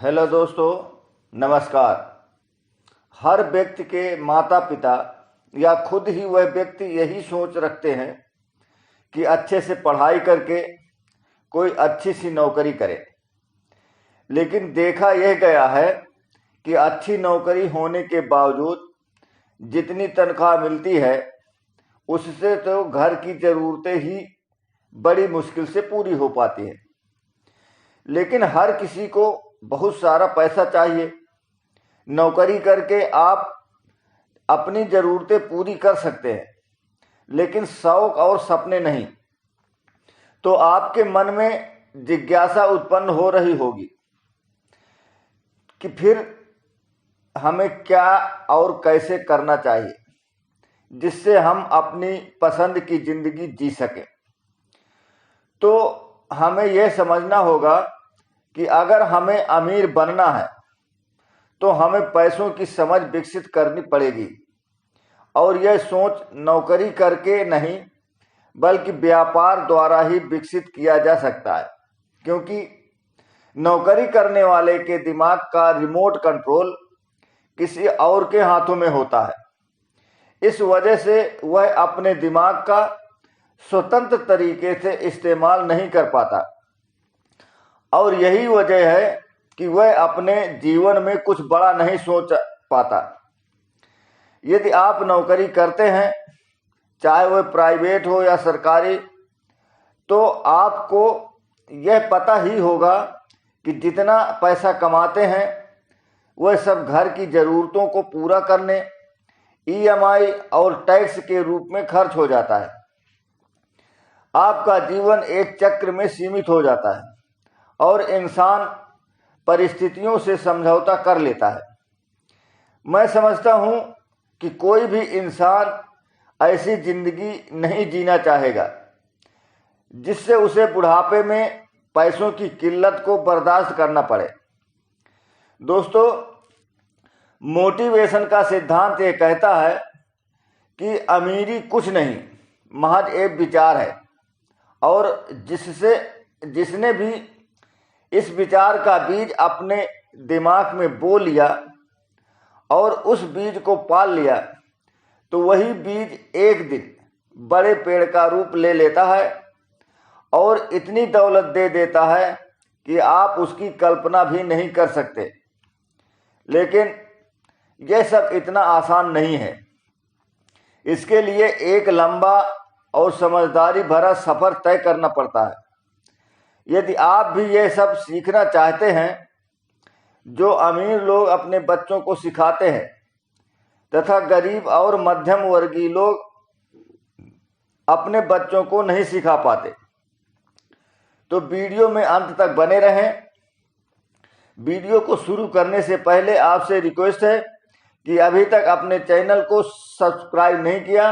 Hello दोस्तों, नमस्कार। हर व्यक्ति के माता पिता या खुद ही वह व्यक्ति यही सोच रखते हैं कि अच्छे से पढ़ाई करके कोई अच्छी सी नौकरी करे। लेकिन देखा यह गया है कि अच्छी नौकरी होने के बावजूद जितनी तनख्वाह मिलती है उससे तो घर की ज़रूरतें ही बड़ी मुश्किल से पूरी हो पाती हैं। लेकिन हर किसी को बहुत सारा पैसा चाहिए। नौकरी करके आप अपनी ज़रूरतें पूरी कर सकते हैं, लेकिन शौक और सपने नहीं। तो आपके मन में जिज्ञासा उत्पन्न हो रही होगी कि फिर हमें क्या और कैसे करना चाहिए जिससे हम अपनी पसंद की ज़िंदगी जी सकें। तो हमें यह समझना होगा कि अगर हमें अमीर बनना है तो हमें पैसों की समझ विकसित करनी पड़ेगी, और यह सोच नौकरी करके नहीं बल्कि व्यापार द्वारा ही विकसित किया जा सकता है। क्योंकि नौकरी करने वाले के दिमाग का रिमोट कंट्रोल किसी और के हाथों में होता है। इस वजह से वह अपने दिमाग का स्वतंत्र तरीके से इस्तेमाल नहीं कर पाता, और यही वजह है कि वह अपने जीवन में कुछ बड़ा नहीं सोच पाता। यदि आप नौकरी करते हैं, चाहे वह प्राइवेट हो या सरकारी, तो आपको यह पता ही होगा कि जितना पैसा कमाते हैं वह सब घर की ज़रूरतों को पूरा करने, ईएमआई और टैक्स के रूप में खर्च हो जाता है। आपका जीवन एक चक्र में सीमित हो जाता है और इंसान परिस्थितियों से समझौता कर लेता है। मैं समझता हूँ कि कोई भी इंसान ऐसी ज़िंदगी नहीं जीना चाहेगा जिससे उसे बुढ़ापे में पैसों की किल्लत को बर्दाश्त करना पड़े। दोस्तों, मोटिवेशन का सिद्धांत ये कहता है कि अमीरी कुछ नहीं, महज एक विचार है, और जिसने भी इस विचार का बीज अपने दिमाग में बो लिया और उस बीज को पाल लिया, तो वही बीज एक दिन बड़े पेड़ का रूप ले लेता है और इतनी दौलत दे देता है कि आप उसकी कल्पना भी नहीं कर सकते। लेकिन यह सब इतना आसान नहीं है। इसके लिए एक लंबा और समझदारी भरा सफ़र तय करना पड़ता है। यदि आप भी ये सब सीखना चाहते हैं जो अमीर लोग अपने बच्चों को सिखाते हैं तथा गरीब और मध्यम वर्गीय लोग अपने बच्चों को नहीं सिखा पाते, तो वीडियो में अंत तक बने रहें। वीडियो को शुरू करने से पहले आपसे रिक्वेस्ट है कि अभी तक अपने चैनल को सब्सक्राइब नहीं किया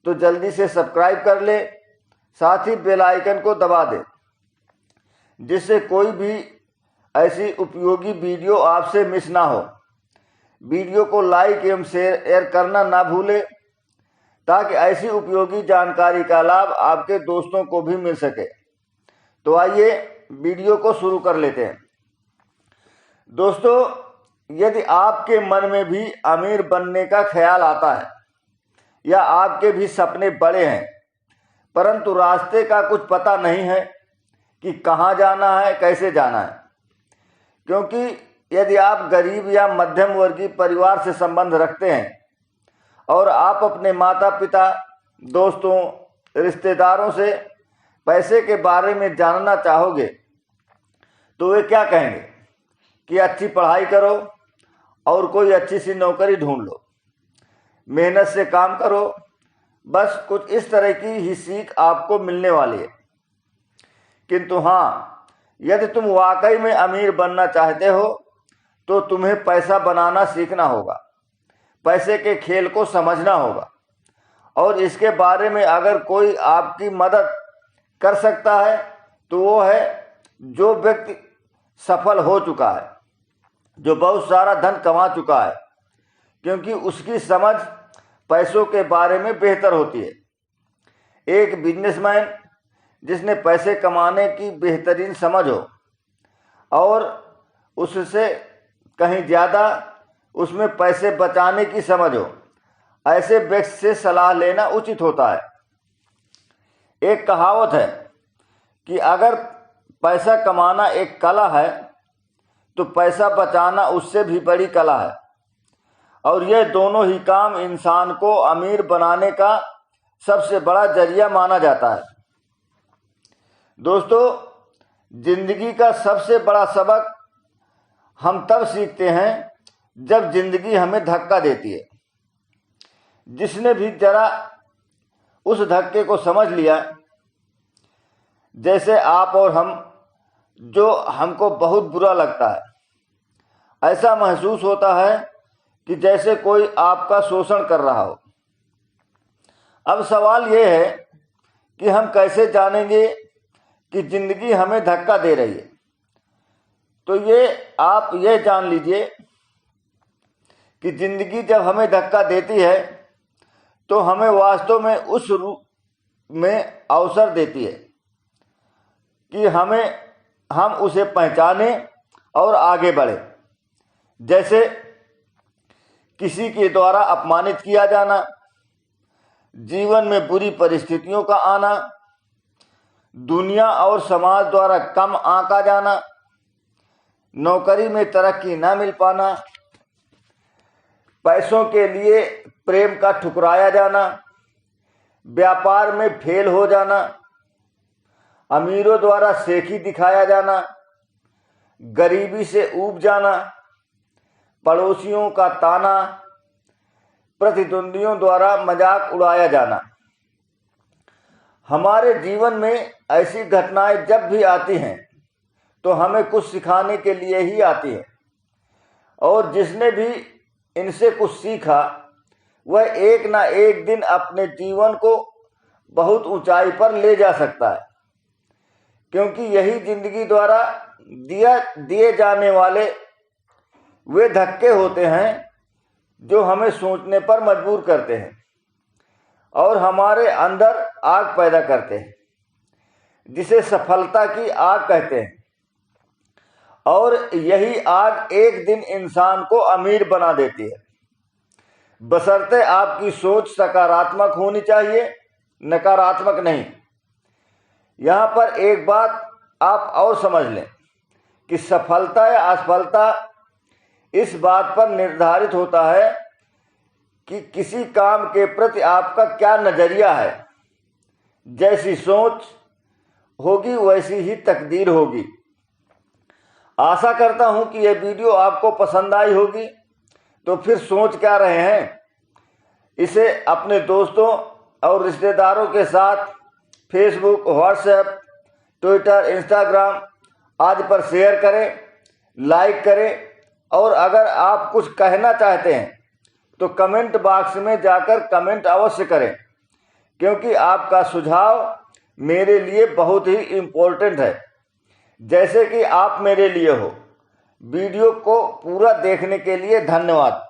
तो जल्दी से सब्सक्राइब कर ले, साथ ही बेल आइकन को दबा दें जिससे कोई भी ऐसी उपयोगी वीडियो आपसे मिस ना हो। वीडियो को लाइक एवं शेयर करना ना भूलें ताकि ऐसी उपयोगी जानकारी का लाभ आपके दोस्तों को भी मिल सके। तो आइए वीडियो को शुरू कर लेते हैं। दोस्तों, यदि आपके मन में भी अमीर बनने का ख्याल आता है या आपके भी सपने बड़े हैं परंतु रास्ते का कुछ पता नहीं है कि कहाँ जाना है, कैसे जाना है, क्योंकि यदि आप गरीब या मध्यम वर्गीय परिवार से संबंध रखते हैं और आप अपने माता पिता, दोस्तों, रिश्तेदारों से पैसे के बारे में जानना चाहोगे तो वे क्या कहेंगे कि अच्छी पढ़ाई करो और कोई अच्छी सी नौकरी ढूंढ लो, मेहनत से काम करो, बस कुछ इस तरह की ही सीख आपको मिलने वाली है। किंतु हाँ, यदि तुम वाकई में अमीर बनना चाहते हो तो तुम्हें पैसा बनाना सीखना होगा, पैसे के खेल को समझना होगा, और इसके बारे में अगर कोई आपकी मदद कर सकता है तो वो है जो व्यक्ति सफल हो चुका है, जो बहुत सारा धन कमा चुका है, क्योंकि उसकी समझ पैसों के बारे में बेहतर होती है। एक बिजनेसमैन जिसने पैसे कमाने की बेहतरीन समझ हो और उससे कहीं ज़्यादा उसमें पैसे बचाने की समझ हो, ऐसे व्यक्ति से सलाह लेना उचित होता है। एक कहावत है कि अगर पैसा कमाना एक कला है तो पैसा बचाना उससे भी बड़ी कला है, और यह दोनों ही काम इंसान को अमीर बनाने का सबसे बड़ा जरिया माना जाता है। दोस्तों, जिंदगी का सबसे बड़ा सबक हम तब सीखते हैं जब जिंदगी हमें धक्का देती है। जिसने भी जरा उस धक्के को समझ लिया, जैसे आप और हम, जो हमको बहुत बुरा लगता है, ऐसा महसूस होता है कि जैसे कोई आपका शोषण कर रहा हो। अब सवाल यह है कि हम कैसे जानेंगे कि जिंदगी हमें धक्का दे रही है। तो आप ये जान लीजिए कि जिंदगी जब हमें धक्का देती है तो हमें वास्तव में उस रूप में अवसर देती है कि हम उसे पहचाने और आगे बढ़े। जैसे किसी के द्वारा अपमानित किया जाना, जीवन में बुरी परिस्थितियों का आना, दुनिया और समाज द्वारा कम आंका जाना, नौकरी में तरक्की न मिल पाना, पैसों के लिए प्रेम का ठुकराया जाना, व्यापार में फेल हो जाना, अमीरों द्वारा शेखी दिखाया जाना, गरीबी से ऊब जाना, पड़ोसियों का ताना, प्रतिद्वंदियों द्वारा मजाक उड़ाया जाना। हमारे जीवन में ऐसी घटनाएं जब भी आती हैं तो हमें कुछ सिखाने के लिए ही आती है, और जिसने भी इनसे कुछ सीखा वह एक ना एक दिन अपने जीवन को बहुत ऊंचाई पर ले जा सकता है, क्योंकि यही जिंदगी द्वारा दिए जाने वाले वे धक्के होते हैं जो हमें सोचने पर मजबूर करते हैं और हमारे अंदर आग पैदा करते हैं, जिसे सफलता की आग कहते हैं। और यही आग एक दिन इंसान को अमीर बना देती है, बशर्ते आपकी सोच सकारात्मक होनी चाहिए, नकारात्मक नहीं। यहाँ पर एक बात आप और समझ लें कि सफलता या असफलता इस बात पर निर्धारित होता है कि किसी काम के प्रति आपका क्या नजरिया है। जैसी सोच होगी वैसी ही तकदीर होगी। आशा करता हूं कि यह वीडियो आपको पसंद आई होगी। तो फिर सोच क्या रहे हैं, इसे अपने दोस्तों और रिश्तेदारों के साथ फेसबुक, व्हाट्सएप, ट्विटर, इंस्टाग्राम आदि पर शेयर करें, लाइक करें, और अगर आप कुछ कहना चाहते हैं तो कमेंट बॉक्स में जाकर कमेंट अवश्य करें, क्योंकि आपका सुझाव मेरे लिए बहुत ही इम्पोर्टेंट है, जैसे कि आप मेरे लिए हो। वीडियो को पूरा देखने के लिए धन्यवाद।